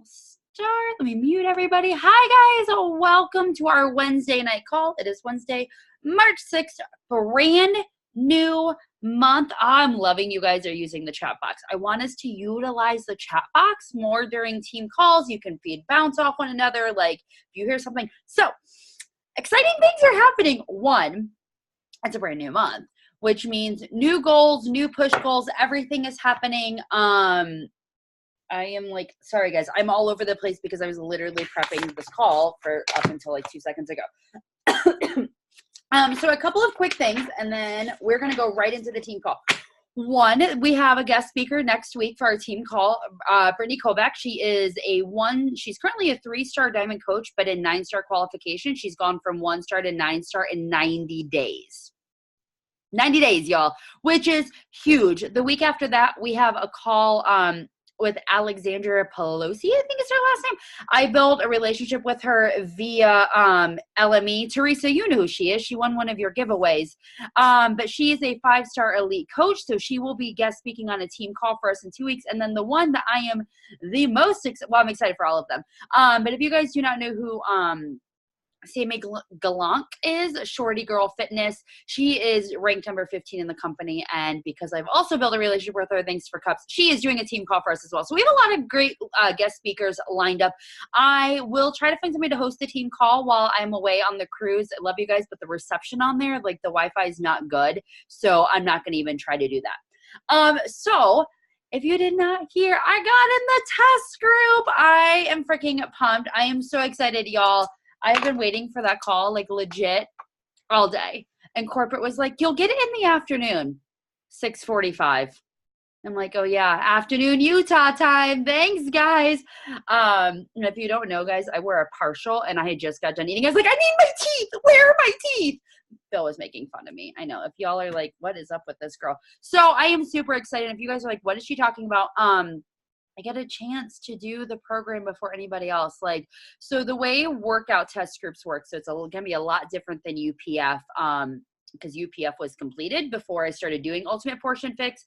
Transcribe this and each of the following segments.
Start. Let me mute everybody. Hi, guys. Welcome to our Wednesday night call. It is Wednesday, March 6th, brand new month. I'm loving you guys are using the chat box. I want us to utilize the chat box more during team calls. You can feed bounce off one another. Like if you hear something. So exciting things are happening. One, it's a brand new month, which means new goals, new push goals. Everything is happening. I am like, sorry guys, I'm all over the place because I was literally prepping this call for up until like 2 seconds ago. So a couple of quick things, and then we're going to go right into the team call. One, we have a guest speaker next week for our team call, Brittany Kovac. She's currently a 3-star diamond coach, but in 9-star qualification, she's gone from 1-star to 9-star in 90 days. 90 days, y'all, which is huge. The week after that, we have a call, with Alexandra Pelosi, I think is her last name. I built a relationship with her via LME. Teresa, you know who she is. She won one of your giveaways. But she is a 5-star elite coach, so she will be guest speaking on a team call for us in 2 weeks. And then the one that I am the most I'm excited for all of them. But if you guys do not know who Sammy Galank is, Shorty Girl Fitness. She is ranked number 15 in the company, and because I've also built a relationship with her, thanks for cups, she is doing a team call for us as well. So we have a lot of great guest speakers lined up. I will try to find somebody to host the team call while I'm away on the cruise. I love you guys, but the reception on there, like the Wi-Fi is not good, so I'm not going to even try to do that. So if you did not hear, I got in the test group. I am freaking pumped. I am so excited, y'all. I've been waiting for that call, like legit, all day. And corporate was like, you'll get it in the afternoon, 6:45. I'm like, oh, yeah, afternoon Utah time. Thanks, guys. And if you don't know, guys, I wear a partial, and I had just got done eating. I was like, I need my teeth. Where are my teeth? Phil was making fun of me. I know. If y'all are like, what is up with this girl? So I am super excited. If you guys are like, what is she talking about? I get a chance to do the program before anybody else. Like, so the way workout test groups work, so it's going to be a lot different than UPF, because UPF was completed before I started doing Ultimate Portion Fix.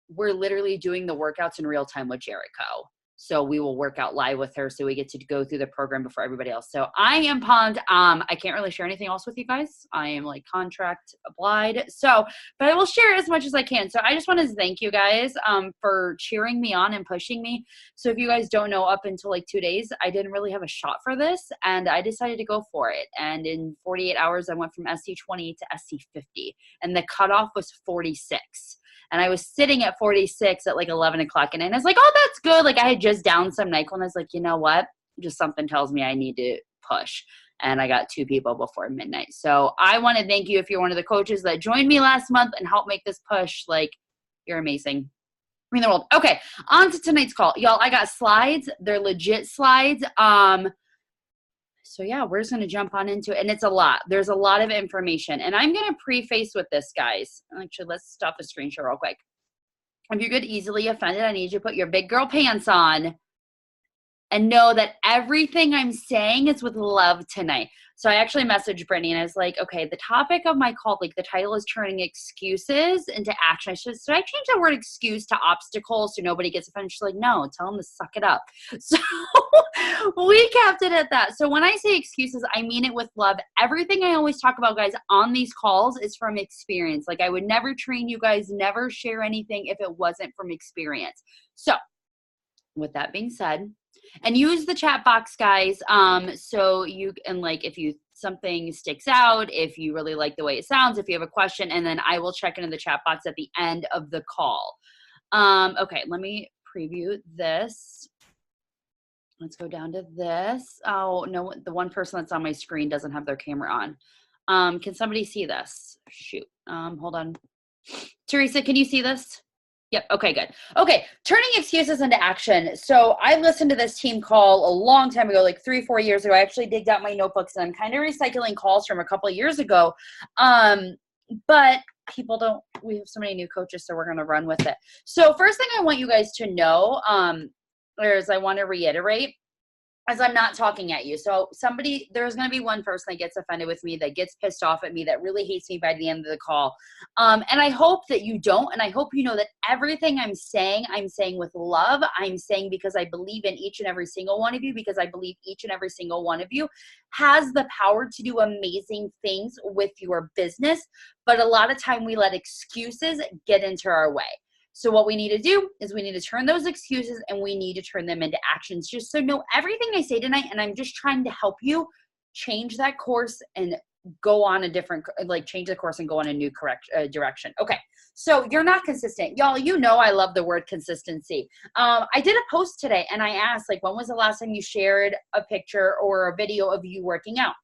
We're literally doing the workouts in real time with Jericho. So we will work out live with her, so we get to go through the program before everybody else. So I am pumped. I can't really share anything else with you guys. I am like contract obliged. So, but I will share as much as I can. So I just want to thank you guys for cheering me on and pushing me. So if you guys don't know, up until like 2 days, I didn't really have a shot for this, and I decided to go for it. And in 48 hours, I went from SC20 to SC50, and the cutoff was 46. And I was sitting at 46 at like 11 o'clock. And I was like, oh, that's good. Like I had just downed some NyQuil. And I was like, you know what? Just something tells me I need to push. And I got 2 people before midnight. So I want to thank you if you're one of the coaches that joined me last month and helped make this push. Like, you're amazing. I mean, the world. Okay, on to tonight's call. Y'all, I got slides. They're legit slides. So yeah, we're just going to jump on into it. And it's a lot. There's a lot of information. And I'm going to preface with this, guys. Actually, let's stop the screen share real quick. If you get easily offended, I need you to put your big girl pants on and know that everything I'm saying is with love tonight. So I actually messaged Brittany and I was like, okay, the topic of my call, like the title is turning excuses into action. I should I change the word excuse to obstacle so nobody gets offended? She's like, no, tell them to suck it up. So we kept it at that. So when I say excuses, I mean it with love. Everything I always talk about, guys, on these calls is from experience. Like I would never train you guys, never share anything if it wasn't from experience. So with that being said, and use the chat box, guys, so you can, like, if you something sticks out, if you really like the way it sounds, if you have a question, and then I will check into the chat box at the end of the call. Okay, let me preview this. Let's go down to this. Oh, no, the one person that's on my screen doesn't have their camera on. Can somebody see this? Shoot. Hold on. Teresa, can you see this? Yep. Okay, good. Okay. Turning excuses into action. So I listened to this team call a long time ago, like 3-4 years ago. I actually digged out my notebooks and I'm kind of recycling calls from a couple of years ago. But people don't, we have so many new coaches, so we're going to run with it. So first thing I want you guys to know, is I want to reiterate, as I'm not talking at you. So there's going to be one person that gets offended with me, that gets pissed off at me, that really hates me by the end of the call. And I hope that you don't. And I hope you know that everything I'm saying with love. I'm saying because I believe in each and every single one of you, because I believe each and every single one of you has the power to do amazing things with your business. But a lot of time we let excuses get into our way. So what we need to do is we need to turn those excuses and we need to turn them into actions. Just so know everything I say tonight, and I'm just trying to help you change that course and go on a different, change the course and go on a new direction. Okay, so you're not consistent. Y'all, you know I love the word consistency. I did a post today and I asked, when was the last time you shared a picture or a video of you working out?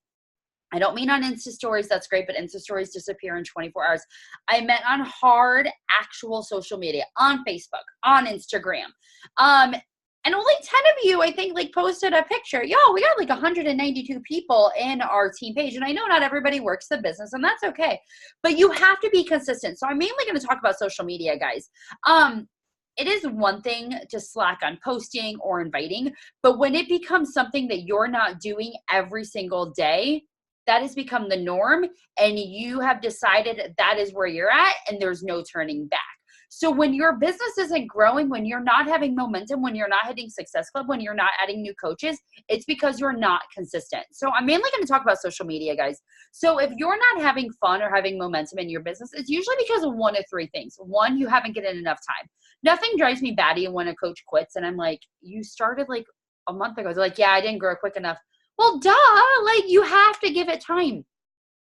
I don't mean on Insta stories, that's great, but Insta stories disappear in 24 hours. I meant on hard, actual social media, on Facebook, on Instagram. And only 10 of you, I think, posted a picture. Yo, we got 192 people in our team page. And I know not everybody works the business, and that's okay. But you have to be consistent. So I'm mainly going to talk about social media, guys. It is one thing to slack on posting or inviting, but when it becomes something that you're not doing every single day, that has become the norm, and you have decided that is where you're at and there's no turning back. So when your business isn't growing, when you're not having momentum, when you're not hitting Success Club, when you're not adding new coaches, it's because you're not consistent. So I'm mainly going to talk about social media, guys. So if you're not having fun or having momentum in your business, it's usually because of one of three things. One, you haven't given enough time. Nothing drives me batty when a coach quits and I'm like, you started a month ago. They're like, yeah, I didn't grow quick enough. Well, duh, you have to give it time.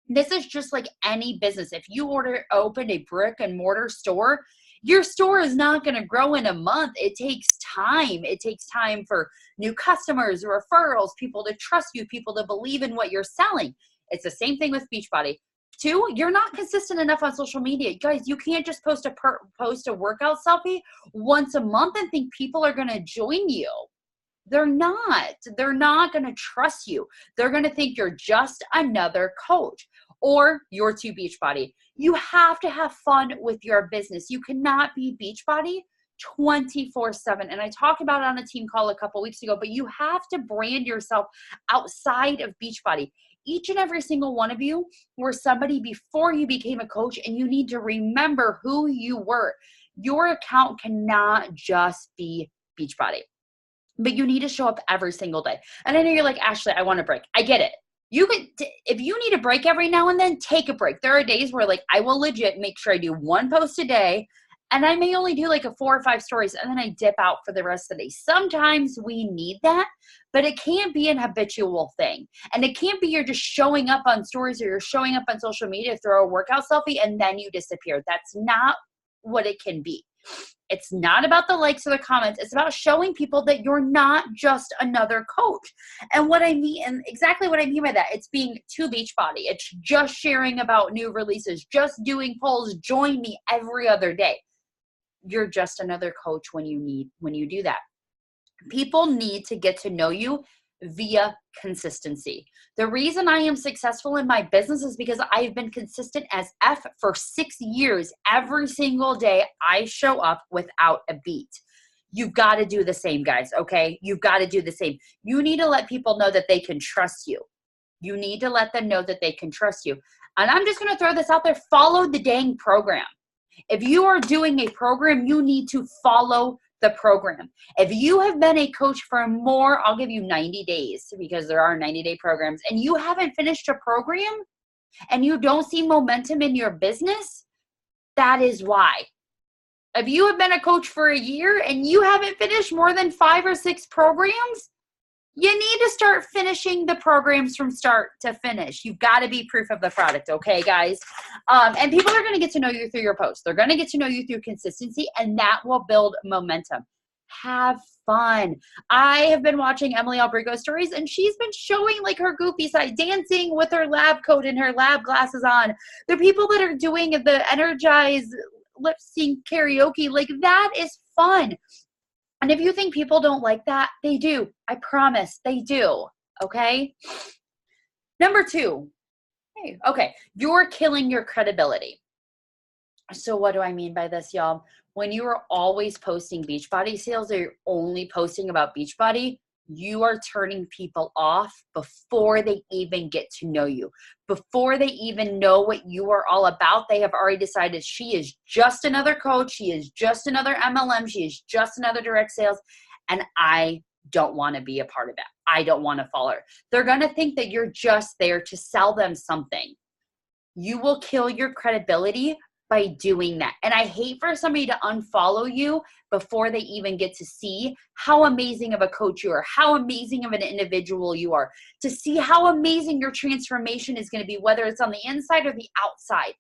This is just like any business. If you open a brick and mortar store, your store is not going to grow in a month. It takes time. It takes time for new customers, referrals, people to trust you, people to believe in what you're selling. It's the same thing with Beachbody. 2, you're not consistent enough on social media. Guys, you can't just post a workout selfie once a month and think people are going to join you. They're not going to trust you. They're going to think you're just another coach or you're too Beachbody. You have to have fun with your business. You cannot be Beachbody 24/7. And I talked about it on a team call a couple weeks ago, but you have to brand yourself outside of Beachbody. Each and every single one of you were somebody before you became a coach, and you need to remember who you were. Your account cannot just be Beachbody. But you need to show up every single day. And I know you're like, Ashley, I want a break. I get it. If you need a break every now and then, take a break. There are days where I will legit make sure I do 1 post a day, and I may only do 4 or 5 stories, and then I dip out for the rest of the day. Sometimes we need that, but it can't be an habitual thing. And it can't be you're just showing up on stories or you're showing up on social media, throw a workout selfie, and then you disappear. That's not what it can be. It's not about the likes or the comments. It's about showing people that you're not just another coach. And what I mean, and exactly what I mean by that, it's being too Beachbody. It's just sharing about new releases, just doing polls. Join me every other day. You're just another coach when you do that. People need to get to know you via consistency. The reason I am successful in my business is because I've been consistent as F for 6 years. Every single day I show up without a beat. You've got to do the same, guys, okay? You've got to do the same. You need to let people know that they can trust you. You need to let them know that they can trust you. And I'm just going to throw this out there. Follow the dang program. If you are doing a program, you need to follow the program. If you have been a coach for more, I'll give you 90 days because there are 90-day programs, and you haven't finished a program and you don't see momentum in your business, that is why. If you have been a coach for a year and you haven't finished more than 5 or 6 programs, you need to start finishing the programs from start to finish. You've got to be proof of the product, okay, guys? And people are going to get to know you through your posts. They're going to get to know you through consistency, and that will build momentum. Have fun. I have been watching Emily Albrigo stories, and she's been showing her goofy side, dancing with her lab coat and her lab glasses on. There are people that are doing the Energize lip sync karaoke. That is fun. And if you think people don't like that, they do. I promise they do. Okay? Number 2. Okay. You're killing your credibility. So what do I mean by this, y'all? When you are always posting Beachbody sales or you're only posting about Beachbody, you are turning people off before they even get to know you. Before they even know what you are all about, they have already decided she is just another coach. She is just another MLM. She is just another direct sales. And I don't want to be a part of it. I don't want to follow her. They're going to think that you're just there to sell them something. You will kill your credibility by doing that. And I hate for somebody to unfollow you before they even get to see how amazing of a coach you are, how amazing of an individual you are, to see how amazing your transformation is going to be, whether it's on the inside or the outside.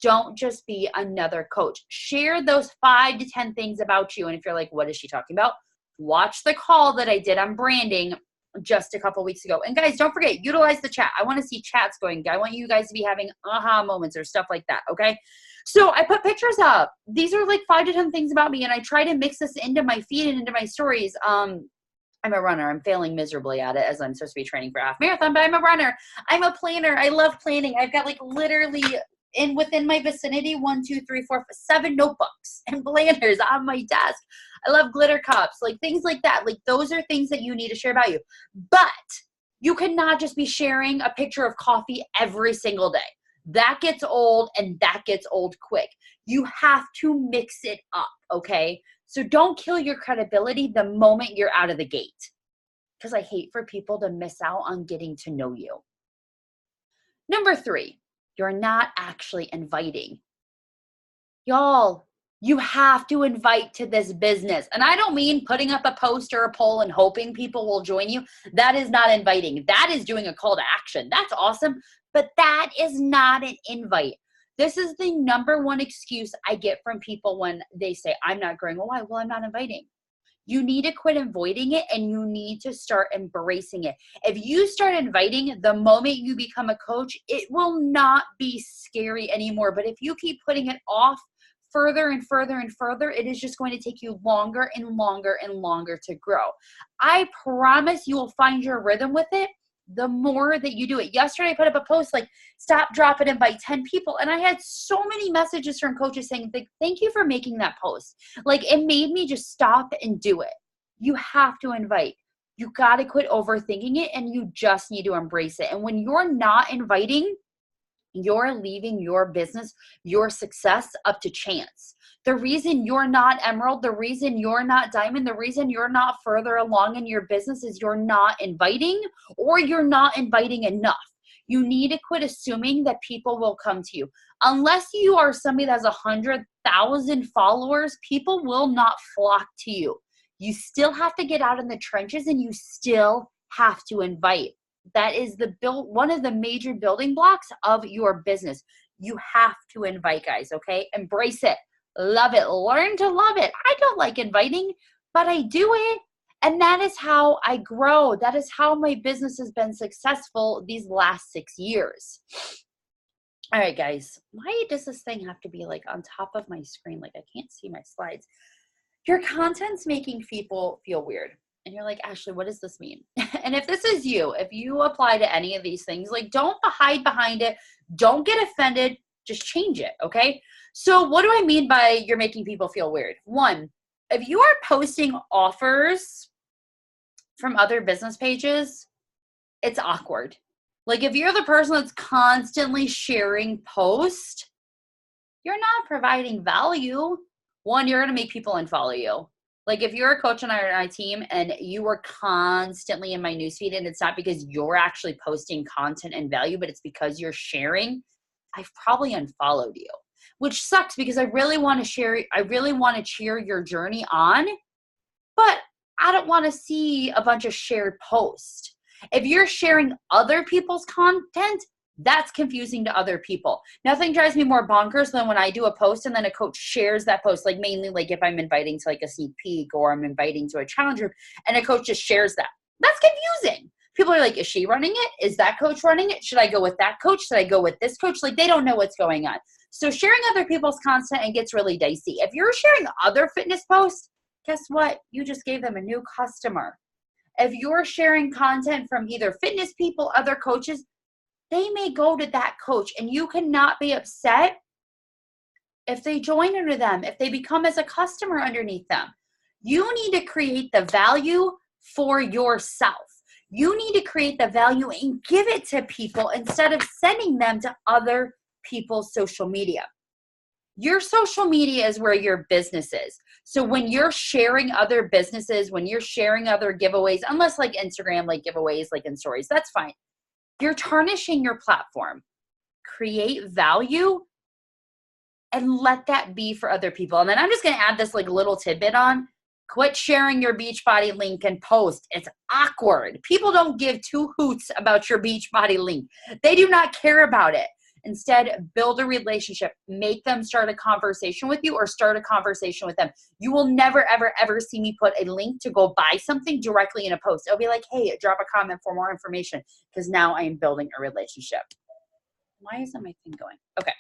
Don't just be another coach. Share those 5 to 10 things about you. And if you're like, what is she talking about? Watch the call that I did on branding just a couple weeks ago. And guys, don't forget, utilize the chat. I want to see chats going. I want you guys to be having aha moments or stuff like that. Okay. So I put pictures up. These are like 5 to 10 things about me. And I try to mix this into my feed and into my stories. I'm a runner. I'm failing miserably at it as I'm supposed to be training for a half marathon, but I'm a runner. I'm a planner. I love planning. I've got like literally within my vicinity, 1, 2, 3, 4, 7 notebooks and planners on my desk. I love glitter cups, like things like that. Like those are things that you need to share about you. But you cannot just be sharing a picture of coffee every single day. That gets old, and that gets old quick. You have to mix it up, okay? So don't kill your credibility the moment you're out of the gate, because I hate for people to miss out on getting to know you. Number 3, you're not actually inviting. Y'all, you have to invite to this business. And I don't mean putting up a post or a poll and hoping people will join you. That is not inviting. That is doing a call to action. That's awesome. But that is not an invite. This is the number one excuse I get from people when they say, I'm not growing. Well, why? Well, I'm not inviting. You need to quit avoiding it, and you need to start embracing it. If you start inviting the moment you become a coach, it will not be scary anymore. But if you keep putting it off further and further and further, it is just going to take you longer and longer and longer to grow. I promise you will find your rhythm with it the more that you do it. Yesterday, I put up a post like, stop, drop it, invite 10 people. And I had so many messages from coaches saying, thank you for making that post. Like, it made me just stop and do it. You have to invite. You got to quit overthinking it, and you just need to embrace it. And when you're not inviting, you're leaving your business, your success up to chance. The reason you're not emerald, the reason you're not diamond, the reason you're not further along in your business is you're not inviting, or you're not inviting enough. You need to quit assuming that people will come to you. Unless you are somebody that has 100,000 followers, people will not flock to you. You still have to get out in the trenches, and you still have to invite. That is one of the major building blocks of your business. You have to invite, guys, okay? Embrace it. Love it. Learn to love it. I don't like inviting, but I do it. And that is how I grow. That is how my business has been successful these last 6 years. All right, guys. Why does this thing have to be like on top of my screen? Like I can't see my slides. Your content's making people feel weird. And you're like, Ashley, what does this mean? And if this is you, if you apply to any of these things, like don't hide behind it. Don't get offended. Just change it, okay? So what do I mean by you're making people feel weird? 1, if you are posting offers from other business pages, it's awkward. Like if you're the person that's constantly sharing posts, you're not providing value. 1, you're going to make people unfollow you. Like if you're a coach on our team and you are constantly in my newsfeed, and it's not because you're actually posting content and value, but it's because you're sharing, I've probably unfollowed you, which sucks because I really want to cheer your journey on, but I don't want to see a bunch of shared posts. If you're sharing other people's content, that's confusing to other people. Nothing drives me more bonkers than when I do a post and then a coach shares that post, like mainly like if I'm inviting to like a sneak peek or I'm inviting to a challenge group and a coach just shares that. That's confusing. People are like, is she running it? Is that coach running it? Should I go with that coach? Should I go with this coach? Like they don't know what's going on. So sharing other people's content, it gets really dicey. If you're sharing other fitness posts, guess what? You just gave them a new customer. If you're sharing content from either fitness people, other coaches, they may go to that coach, and you cannot be upset if they join under them, if they become as a customer underneath them. You need to create the value for yourself. You need to create the value and give it to people instead of sending them to other people's social media. Your social media is where your business is. So when you're sharing other businesses, when you're sharing other giveaways, unless like Instagram, like giveaways, like in stories, that's fine. You're tarnishing your platform. Create value and let that be for other people. And then I'm just going to add this like little tidbit on. Quit sharing your Beachbody link and post. It's awkward. People don't give two hoots about your Beachbody link. They do not care about it. Instead, build a relationship. Make them start a conversation with you or start a conversation with them. You will never, ever, ever see me put a link to go buy something directly in a post. It'll be like, hey, drop a comment for more information because now I am building a relationship. Why isn't my thing going? Okay.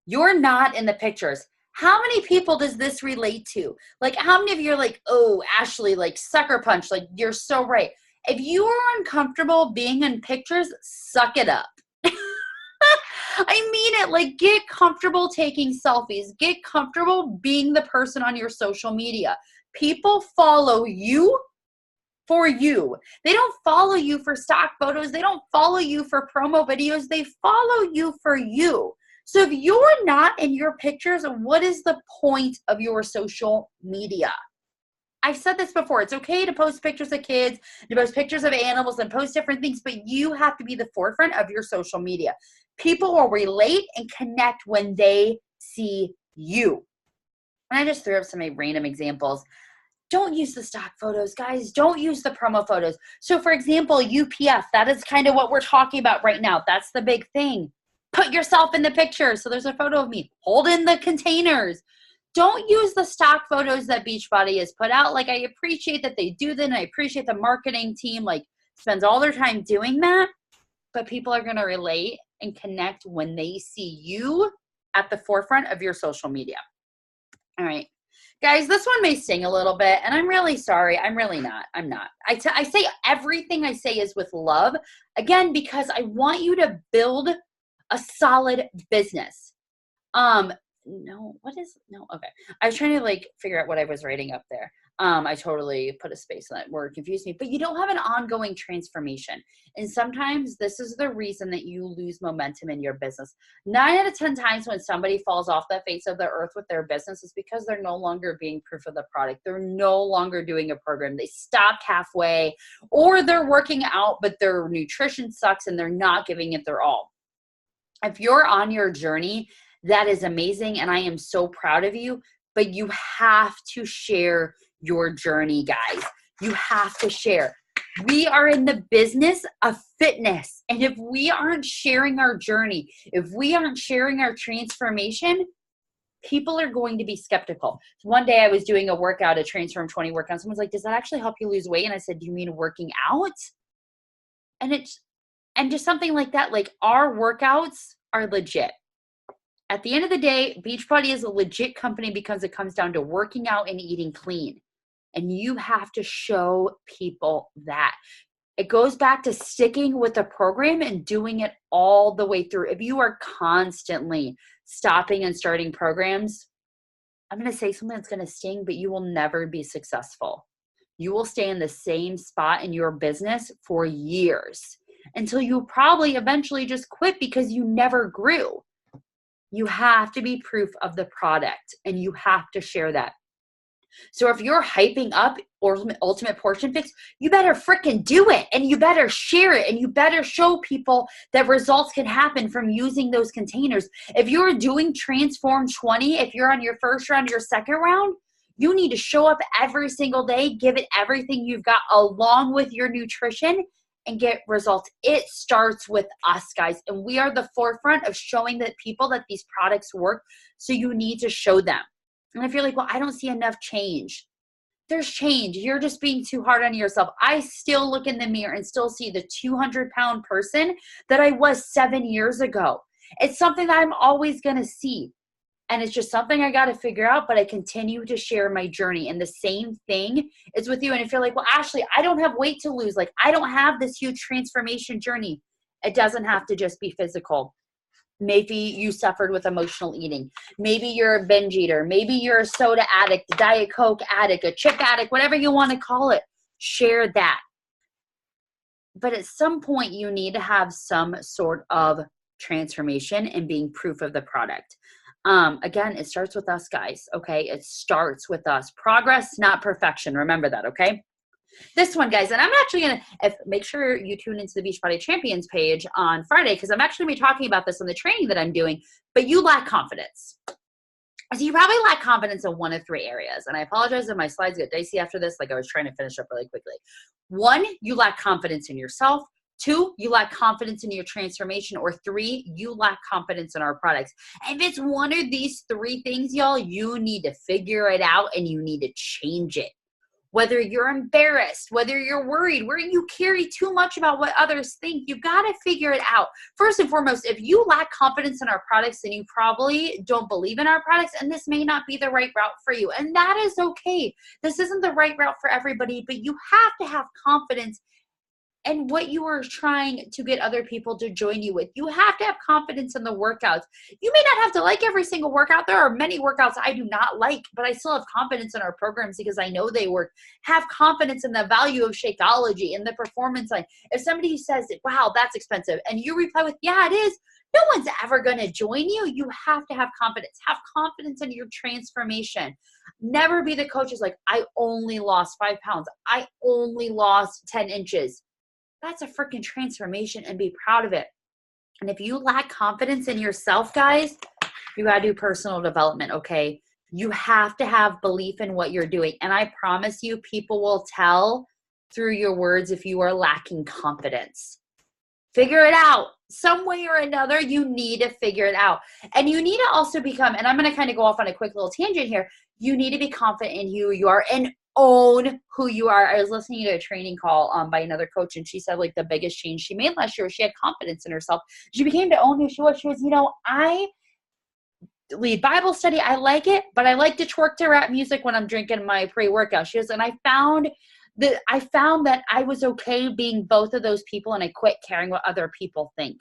You're not in the pictures. How many people does this relate to? Like, how many of you are like, oh, Ashley, like sucker punch, like you're so right. If you are uncomfortable being in pictures, suck it up. I mean it. Like, get comfortable taking selfies. Get comfortable being the person on your social media. People follow you for you. They don't follow you for stock photos. They don't follow you for promo videos. They follow you for you. So if you're not in your pictures, what is the point of your social media? I've said this before. It's okay to post pictures of kids, to post pictures of animals, and post different things, but you have to be the forefront of your social media. People will relate and connect when they see you. And I just threw up some random examples. Don't use the stock photos, guys. Don't use the promo photos. So for example, UPF, that is kind of what we're talking about right now. That's the big thing. Put yourself in the picture. So there's a photo of me holding the containers. Don't use the stock photos that Beachbody has put out. Like, I appreciate that they do that, and I appreciate the marketing team like spends all their time doing that. But people are going to relate and connect when they see you at the forefront of your social media. All right. Guys, this one may sting a little bit, and I'm really sorry. I'm really not. I'm not. I say everything I say is with love, again, because I want you to build a solid business. Okay. I was trying to like figure out what I was writing up there. I totally put a space on that word, confused me, but you don't have an ongoing transformation. And sometimes this is the reason that you lose momentum in your business. 9 out of 10 times when somebody falls off the face of the earth with their business is because they're no longer being proof of the product. They're no longer doing a program. They stopped halfway, or they're working out, but their nutrition sucks and they're not giving it their all. If you're on your journey, that is amazing. And I am so proud of you, but you have to share your journey, guys. You have to share. We are in the business of fitness. And if we aren't sharing our journey, if we aren't sharing our transformation, people are going to be skeptical. So one day I was doing a workout, a Transform 20 workout. Someone's like, does that actually help you lose weight? And I said, do you mean working out? And just something like that, like our workouts are legit. At the end of the day, Beachbody is a legit company because it comes down to working out and eating clean. And you have to show people that. It goes back to sticking with the program and doing it all the way through. If you are constantly stopping and starting programs, I'm going to say something that's going to sting, but you will never be successful. You will stay in the same spot in your business for years until you probably eventually just quit because you never grew. You have to be proof of the product and you have to share that. So if you're hyping up Ultimate Portion Fix, you better freaking do it and you better share it and you better show people that results can happen from using those containers. If you're doing Transform 20, if you're on your first round, your second round, you need to show up every single day, give it everything you've got along with your nutrition and get results. It starts with us, guys. And we are the forefront of showing that people that these products work. So you need to show them. And if you're like, well, I don't see enough change. There's change. You're just being too hard on yourself. I still look in the mirror and still see the 200-pound person that I was 7 years ago. It's something that I'm always going to see. And it's just something I got to figure out, but I continue to share my journey. And the same thing is with you. And if you're like, well, Ashley, I don't have weight to lose. Like, I don't have this huge transformation journey. It doesn't have to just be physical. Maybe you suffered with emotional eating. Maybe you're a binge eater. Maybe you're a soda addict, a Diet Coke addict, a chip addict, whatever you want to call it. share that. But at some point, you need to have some sort of transformation and being proof of the product. Again, it starts with us, guys, okay? It starts with us. Progress, not perfection. Remember that, okay? This one, guys, and I'm actually going to make sure you tune into the Beachbody Champions page on Friday, because I'm actually going to be talking about this in the training that I'm doing, but you lack confidence. So you probably lack confidence in one of three areas. And I apologize if my slides get dicey after this. Like I was trying to finish up really quickly. One, you lack confidence in yourself. Two, you lack confidence in your transformation. Or three, you lack confidence in our products. And if it's one of these three things, y'all, you need to figure it out and you need to change it. Whether you're embarrassed, whether you're worried, where you carry too much about what others think, you've got to figure it out. First and foremost, if you lack confidence in our products, then you probably don't believe in our products, and this may not be the right route for you. And that is okay. This isn't the right route for everybody, but you have to have confidence and what you are trying to get other people to join you with. You have to have confidence in the workouts. You may not have to like every single workout. There are many workouts I do not like, but I still have confidence in our programs because I know they work. Have confidence in the value of Shakeology and the performance line. If somebody says, wow, that's expensive, and you reply with, yeah, it is, no one's ever going to join you. You have to have confidence. Have confidence in your transformation. Never be the coach who's like, I only lost 5 pounds. I only lost 10 inches. That's a freaking transformation, and be proud of it. And if you lack confidence in yourself, guys, you got to do personal development, okay? You have to have belief in what you're doing. And I promise you, people will tell through your words if you are lacking confidence. Figure it out. Some way or another, you need to figure it out. And you need to also become, and I'm going to kind of go off on a quick little tangent here. You need to be confident in who you are and own who you are. I was listening to a training call by another coach, and she said like the biggest change she made last year, she had confidence in herself. She became to own who she was. She was, I lead Bible study. I like it, but I like to twerk to rap music when I'm drinking my pre-workout. She was, and I found that I was okay being both of those people, and I quit caring what other people think.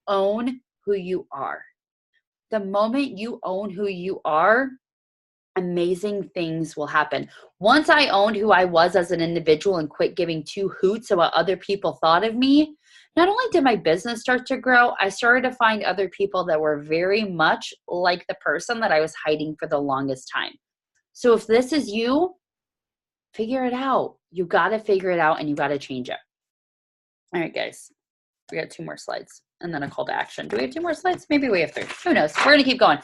Own who you are. The moment you own who you are, amazing things will happen. Once I owned who I was as an individual and quit giving two hoots about what other people thought of me, not only did my business start to grow, I started to find other people that were very much like the person that I was hiding for the longest time. So if this is you, figure it out. You got to figure it out and you got to change it. All right, guys, we got 2 more slides and then a call to action. Do we have 2 more slides? Maybe we have 3. Who knows? We're going to keep going.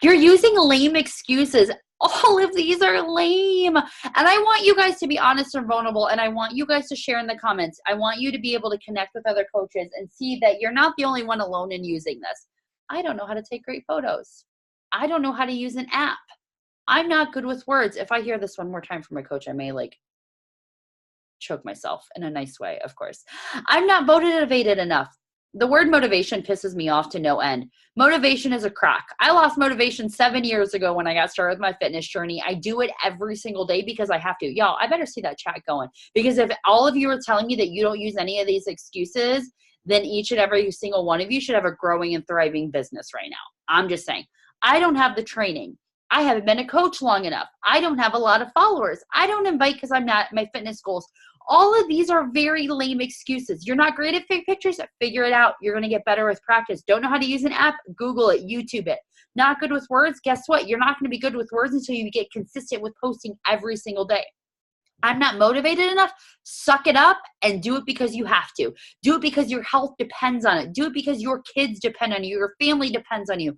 You're using lame excuses. All of these are lame. And I want you guys to be honest and vulnerable. And I want you guys to share in the comments. I want you to be able to connect with other coaches and see that you're not the only one alone in using this. I don't know how to take great photos. I don't know how to use an app. I'm not good with words. If I hear this one more time from a coach, I may choke myself in a nice way, of course. I'm not motivated enough. The word motivation pisses me off to no end. Motivation is a crock. I lost motivation 7 years ago when I got started with my fitness journey. I do it every single day because I have to. Y'all, I better see that chat going. Because if all of you are telling me that you don't use any of these excuses, then each and every single one of you should have a growing and thriving business right now. I'm just saying. I don't have the training. I haven't been a coach long enough. I don't have a lot of followers. I don't invite because I'm not my fitness goals. All of these are very lame excuses. You're not great at fake pictures? Figure it out. You're going to get better with practice. Don't know how to use an app? Google it, YouTube it. Not good with words? Guess what? You're not going to be good with words until you get consistent with posting every single day. I'm not motivated enough. Suck it up and do it because you have to. Do it because your health depends on it. Do it because your kids depend on you. Your family depends on you.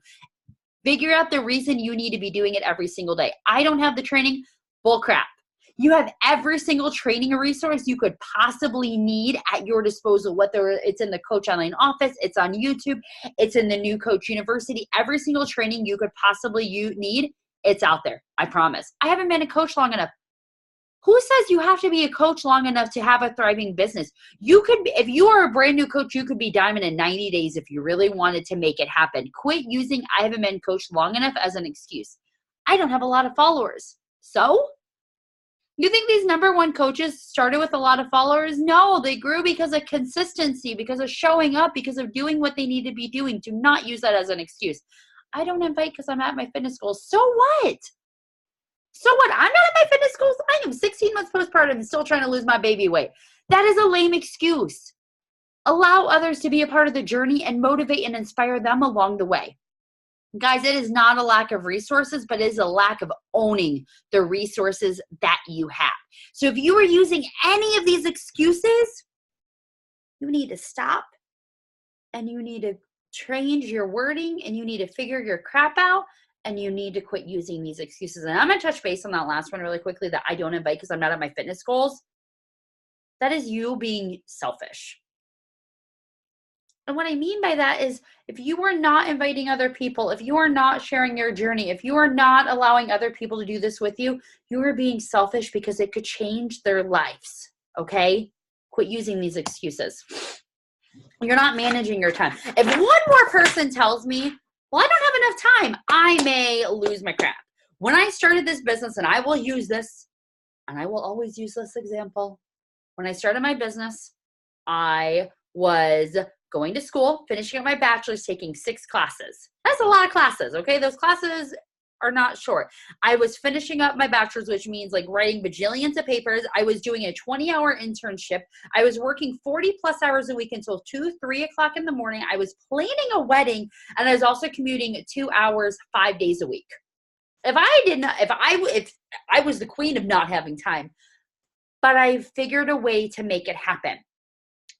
Figure out the reason you need to be doing it every single day. I don't have the training. Bull crap. You have every single training resource you could possibly need at your disposal, whether it's in the Coach Online office, it's on YouTube, it's in the New Coach University. Every single training you could possibly need, it's out there. I promise. I haven't been a coach long enough. Who says you have to be a coach long enough to have a thriving business? You could be, if you are a brand new coach, you could be diamond in 90 days if you really wanted to make it happen. Quit using I haven't been coached long enough as an excuse. I don't have a lot of followers. So? You think these #1 coaches started with a lot of followers? No, they grew because of consistency, because of showing up, because of doing what they need to be doing. Do not use that as an excuse. I don't invite because I'm at my fitness goals. So what? So what? I'm not at my fitness goals. I am 16 months postpartum and still trying to lose my baby weight. That is a lame excuse. Allow others to be a part of the journey and motivate and inspire them along the way. Guys, it is not a lack of resources, but it is a lack of owning the resources that you have. So if you are using any of these excuses, you need to stop and you need to change your wording and you need to figure your crap out and you need to quit using these excuses. And I'm going to touch base on that last one really quickly that I don't invite because I'm not at my fitness goals. That is you being selfish. And what I mean by that is if you are not inviting other people, if you are not sharing your journey, if you are not allowing other people to do this with you, you are being selfish because it could change their lives, okay? Quit using these excuses. You're not managing your time. If one more person tells me, well, I don't have enough time, I may lose my crap. When I started this business, and I will use this, and I will always use this example. When I started my business, I was going to school, finishing up my bachelor's, taking 6 classes. That's a lot of classes, okay? Those classes are not short. I was finishing up my bachelor's, which means like writing bajillions of papers. I was doing a 20-hour internship. I was working 40 plus hours a week until 2, 3 o'clock in the morning. I was planning a wedding, and I was also commuting 2 hours, 5 days a week. If I was the queen of not having time, but I figured a way to make it happen.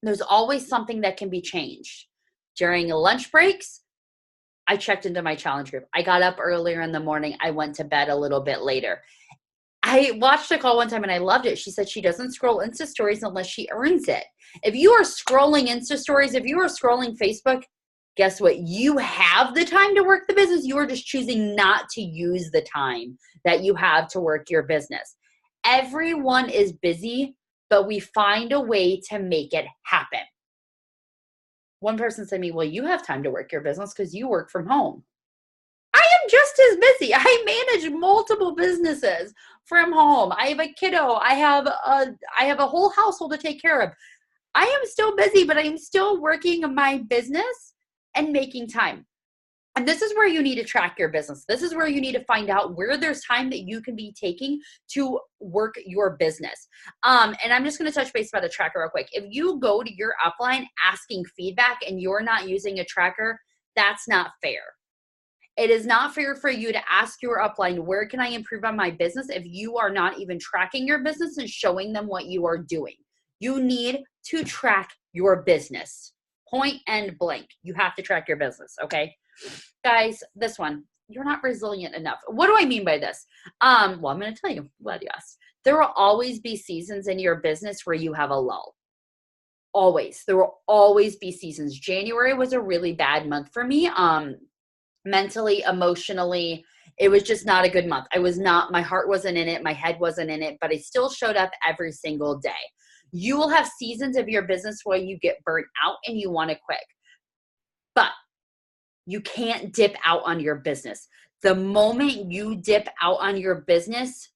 There's always something that can be changed. During lunch breaks, I checked into my challenge group. I got up earlier in the morning. I went to bed a little bit later. I watched a call one time and I loved it. She said she doesn't scroll Insta stories unless she earns it. If you are scrolling Insta stories, if you are scrolling Facebook, guess what? You have the time to work the business. You are just choosing not to use the time that you have to work your business. Everyone is busy, but we find a way to make it happen. One person said to me, well, you have time to work your business because you work from home. I am just as busy. I manage multiple businesses from home. I have a kiddo. I have a whole household to take care of. I am still busy, but I am still working my business and making time. And this is where you need to track your business. This is where you need to find out where there's time that you can be taking to work your business. And I'm just going to touch base about a tracker real quick. If you go to your upline asking feedback and you're not using a tracker, that's not fair. It is not fair for you to ask your upline, where can I improve on my business, if you are not even tracking your business and showing them what you are doing. You need to track your business. Point and blank. You have to track your business, okay? Guys, this one, you're not resilient enough. What do I mean by this? Well, I'm going to tell you. Glad you asked. There will always be seasons in your business where you have a lull. Always. There will always be seasons. January was a really bad month for me. Mentally, emotionally, it was just not a good month. My heart wasn't in it. My head wasn't in it, but I still showed up every single day. You will have seasons of your business where you get burnt out and you want to quit. But you can't dip out on your business. The moment you dip out on your business,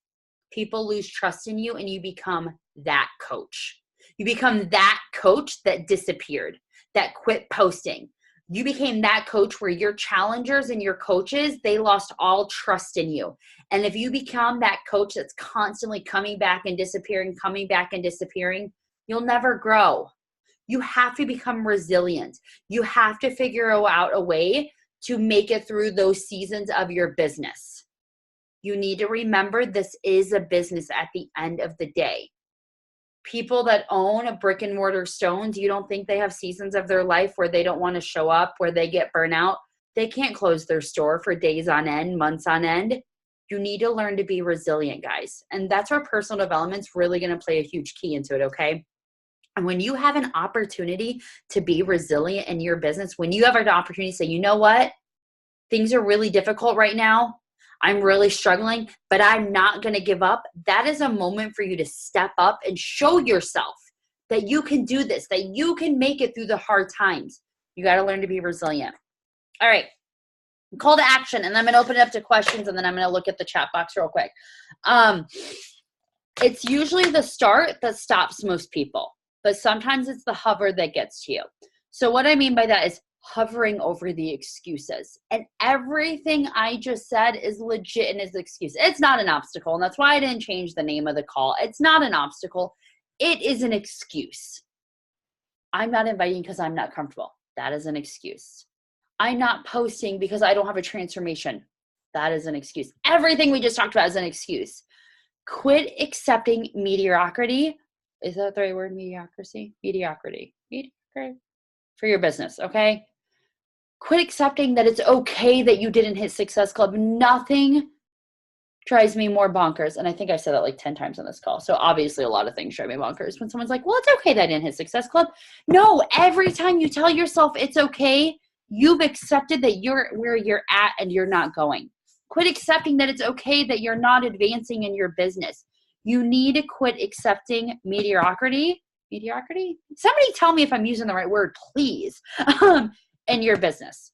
people lose trust in you and you become that coach. You become that coach that disappeared, that quit posting. You became that coach where your challengers and your coaches, they lost all trust in you. And if you become that coach that's constantly coming back and disappearing, you'll never grow. You have to become resilient. You have to figure out a way to make it through those seasons of your business. You need to remember this is a business at the end of the day. People that own a brick and mortar stores, you don't think they have seasons of their life where they don't want to show up, where they get burnout? They can't close their store for days on end, months on end. You need to learn to be resilient, guys. And that's where personal development's really going to play a huge key into it, okay? And when you have an opportunity to be resilient in your business, when you have an opportunity to say, you know what, things are really difficult right now, I'm really struggling, but I'm not going to give up. That is a moment for you to step up and show yourself that you can do this, that you can make it through the hard times. You got to learn to be resilient. All right. Call to action. And then I'm going to open it up to questions and then I'm going to look at the chat box real quick. It's usually the start that stops most people, but sometimes it's the hover that gets to you. So what I mean by that is hovering over the excuses. And everything I just said is legit and is an excuse. It's not an obstacle. And that's why I didn't change the name of the call. It's not an obstacle. It is an excuse. I'm not inviting because I'm not comfortable. That is an excuse. I'm not posting because I don't have a transformation. That is an excuse. Everything we just talked about is an excuse. Quit accepting mediocrity. Is that the right word? Mediocrity? Mediocrity. For your business, okay? Quit accepting that it's okay that you didn't hit Success Club. Nothing drives me more bonkers. And I think I said that like 10 times on this call. So obviously a lot of things drive me bonkers when someone's like, well, it's okay that I didn't hit Success Club. No, every time you tell yourself it's okay, you've accepted that you're where you're at and you're not going. Quit accepting that it's okay that you're not advancing in your business. You need to quit accepting mediocrity. Mediocrity? Somebody tell me if I'm using the right word, please, in your business.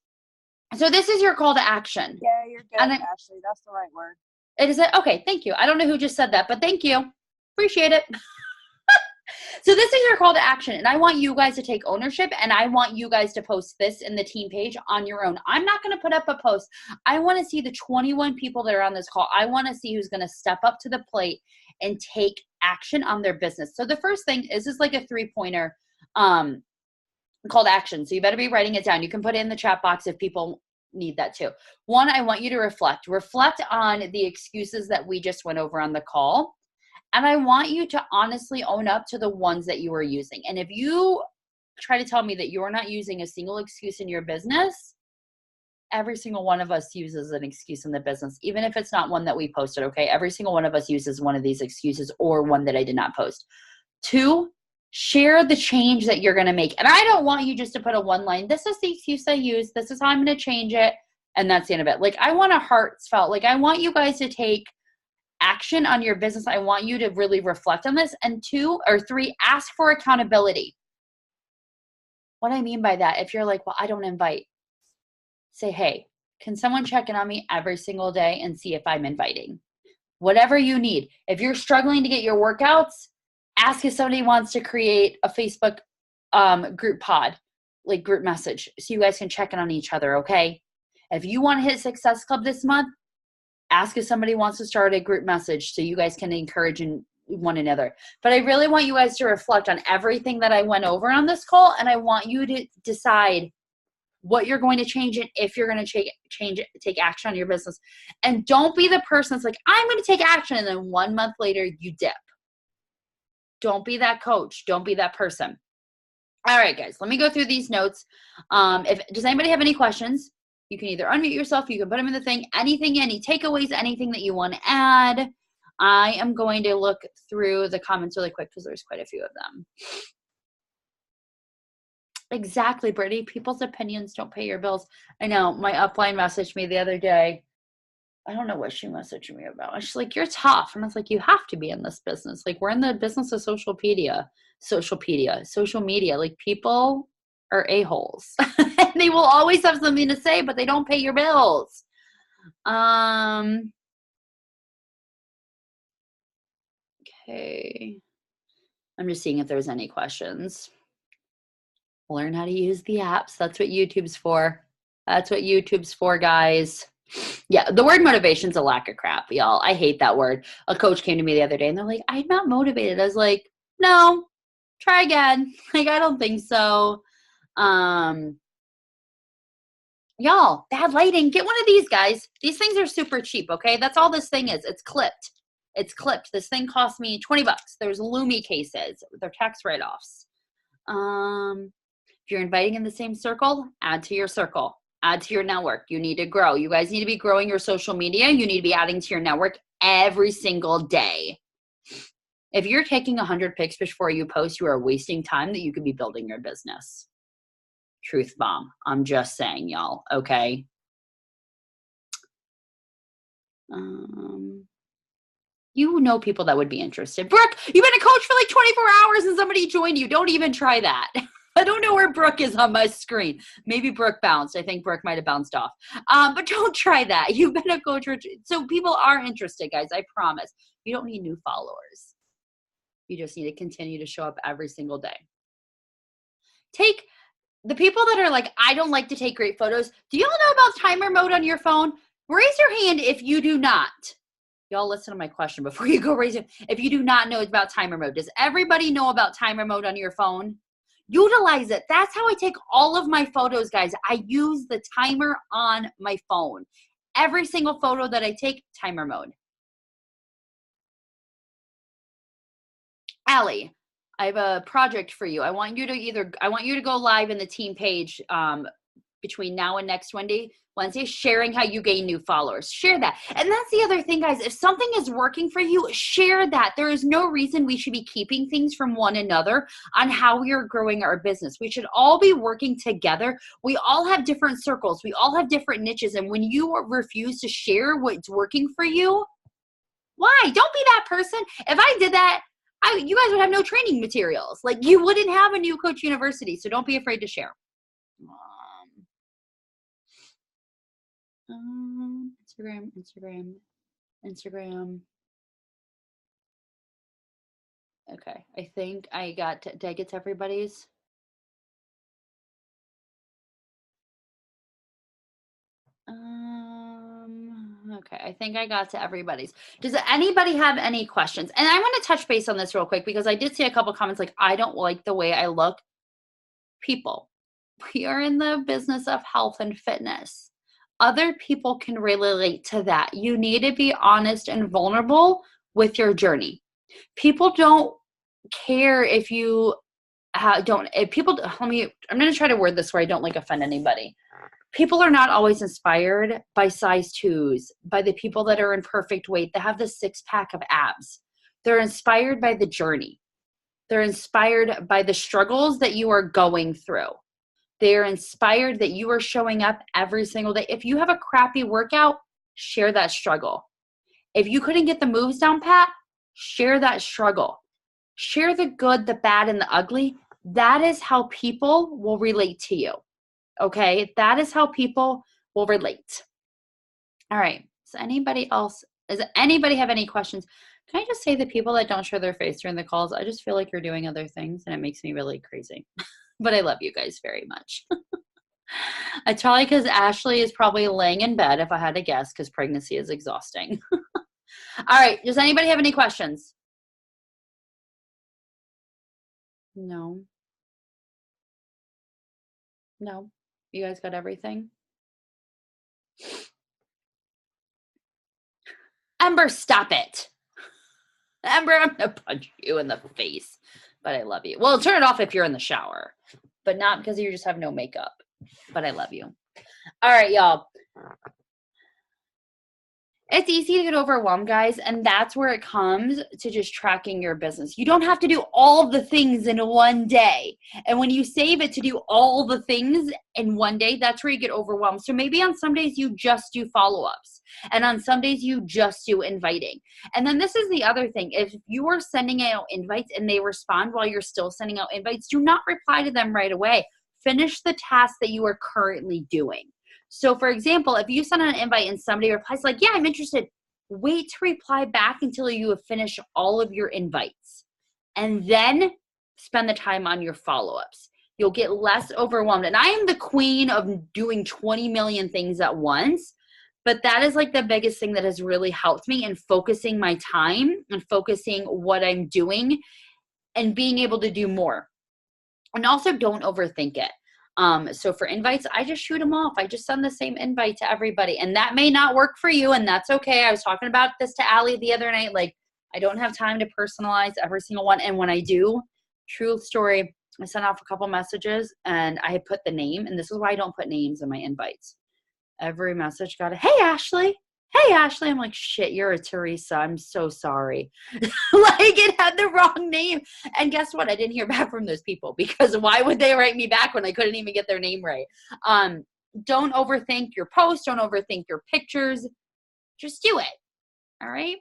So this is your call to action. Yeah, you're good, Ashley. That's the right word. It is it? Okay, thank you. I don't know who just said that, but thank you. Appreciate it. So this is your call to action, and I want you guys to take ownership, and I want you guys to post this in the team page on your own. I'm not going to put up a post. I want to see the 21 people that are on this call. I want to see who's going to step up to the plate and take action on their business. So the first thing is like a 3-pointer call to action. So you better be writing it down. You can put it in the chat box if people need that too. One, I want you to reflect on the excuses that we just went over on the call. And I want you to honestly own up to the ones that you are using. And if you try to tell me that you're not using a single excuse in your business, every single one of us uses an excuse in the business, even if it's not one that we posted, okay? Every single one of us uses one of these excuses or one that I did not post. 2, share the change that you're going to make. And I don't want you just to put a one line, this is the excuse I use, this is how I'm going to change it, and that's the end of it. Like, I want a heartfelt, like, I want you guys to take action on your business. I want you to really reflect on this. And 2 or 3, ask for accountability. What I mean by that, if you're like, well, I don't invite, say, hey, can someone check in on me every single day and see if I'm inviting? Whatever you need. If you're struggling to get your workouts, ask if somebody wants to create a Facebook group pod, like group message, so you guys can check in on each other, okay? If you want to hit Success Club this month, ask if somebody wants to start a group message so you guys can encourage one another. But I really want you guys to reflect on everything that I went over on this call, and I want you to decide what you're going to change and if you're going to take action on your business. And don't be the person that's like, I'm going to take action, and then 1 month later you dip. Don't be that coach. Don't be that person. All right, guys, let me go through these notes. Does anybody have any questions? You can either unmute yourself, you can put them in the thing, anything, any takeaways, anything that you want to add. I am going to look through the comments really quick because there's quite a few of them. Exactly, Brittany. People's opinions don't pay your bills. I know. My upline messaged me the other day. I don't know what she messaged me about. She's like, you're tough. And I was like, you have to be in this business. Like, we're in the business of social media. Like, people are a-holes. They will always have something to say, but they don't pay your bills. Okay. I'm just seeing if there's any questions. Learn how to use the apps. That's what YouTube's for. That's what YouTube's for, guys. Yeah, the word motivation is a lack of crap, y'all. I hate that word. A coach came to me the other day and they're like, I'm not motivated. I was like, no, try again. Like, I don't think so. Y'all, bad lighting. Get one of these, guys. These things are super cheap, okay? That's all this thing is. It's clipped. It's clipped. This thing cost me $20. There's Lumi cases. They're tax write-offs. If you're inviting in the same circle, add to your circle. Add to your network. You need to grow. You guys need to be growing your social media. You need to be adding to your network every single day. If you're taking 100 pics before you post, you are wasting time that you could be building your business. Truth bomb. I'm just saying, y'all. Okay. You know people that would be interested. Brooke, you've been a coach for like 24 hours and somebody joined you. Don't even try that. I don't know where Brooke is on my screen. Maybe Brooke bounced. I think Brooke might have bounced off. But don't try that. You've been a coach. So people are interested, guys. I promise. You don't need new followers. You just need to continue to show up every single day. Take the people that are like, I don't like to take great photos. Do y'all know about timer mode on your phone? Raise your hand if you do not. Y'all listen to my question before you go raise it. If you do not know about timer mode, does everybody know about timer mode on your phone? Utilize it. That's how I take all of my photos, guys. I use the timer on my phone. Every single photo that I take, timer mode. Allie, I have a project for you. I want you to go live in the team page between now and next Wednesday, sharing how you gain new followers. Share that. And that's the other thing, guys. If something is working for you, share that. There is no reason we should be keeping things from one another on how we are growing our business. We should all be working together. We all have different circles. We all have different niches. And when you refuse to share what's working for you, why? Don't be that person. If I did that, you guys would have no training materials. Like, you wouldn't have a New Coach University. So don't be afraid to share. Instagram. Okay, I think I got to, did I get to everybody's? Okay, I think I got to everybody's. Does anybody have any questions? And I want to touch base on this real quick because I did see a couple comments like, I don't like the way I look. People, we are in the business of health and fitness. Other people can relate to that. You need to be honest and vulnerable with your journey. People don't care if you I'm going to try to word this where I don't like offend anybody. People are not always inspired by size 2s, by the people that are in perfect weight, that have the 6-pack of abs. They're inspired by the journey. They're inspired by the struggles that you are going through. They're inspired that you are showing up every single day. If you have a crappy workout, share that struggle. If you couldn't get the moves down pat, share that struggle. Share the good, the bad, and the ugly. That is how people will relate to you. Okay? That is how people will relate. All right. Does anybody have any questions? Can I just say the people that don't show their face during the calls, I just feel like you're doing other things and it makes me really crazy. But I love you guys very much. It's probably because Ashley is probably laying in bed, if I had to guess, because pregnancy is exhausting. All right. Does anybody have any questions? No. You guys got everything? Ember, stop it. Ember, I'm going to punch you in the face. But I love you. Well, turn it off if you're in the shower. But not because you just have no makeup. But I love you. All right, y'all. It's easy to get overwhelmed, guys, and that's where it comes to just tracking your business. You don't have to do all the things in one day. And when you save it to do all the things in one day, that's where you get overwhelmed. So maybe on some days you just do follow-ups, and on some days you just do inviting. And then this is the other thing. If you are sending out invites and they respond while you're still sending out invites, do not reply to them right away. Finish the task that you are currently doing. So for example, if you send an invite and somebody replies like, yeah, I'm interested, wait to reply back until you have finished all of your invites. And then spend the time on your follow-ups. You'll get less overwhelmed. And I am the queen of doing 20 million things at once. But that is like the biggest thing that has really helped me in focusing my time and focusing what I'm doing and being able to do more. And also don't overthink it. So for invites, I just shoot them off. I just send the same invite to everybody. And that may not work for you, and that's okay. I was talking about this to Allie the other night. Like, I don't have time to personalize every single one. And when I do, true story, I sent off a couple messages and I put the name. And this is why I don't put names in my invites. Every message got a, hey, Ashley. Hey, Ashley. I'm like, shit, you're a Teresa. I'm so sorry. Like, it had the wrong name. And guess what? I didn't hear back from those people because why would they write me back when I couldn't even get their name right? Don't overthink your posts. Don't overthink your pictures. Just do it. All right?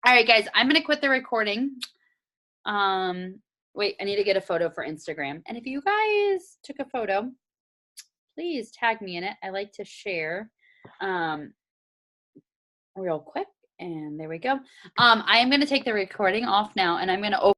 All right, guys. I'm going to quit the recording. Wait, I need to get a photo for Instagram. And if you guys took a photo, please tag me in it. I like to share. Real quick, and there we go. I am going to take the recording off now, and I'm going to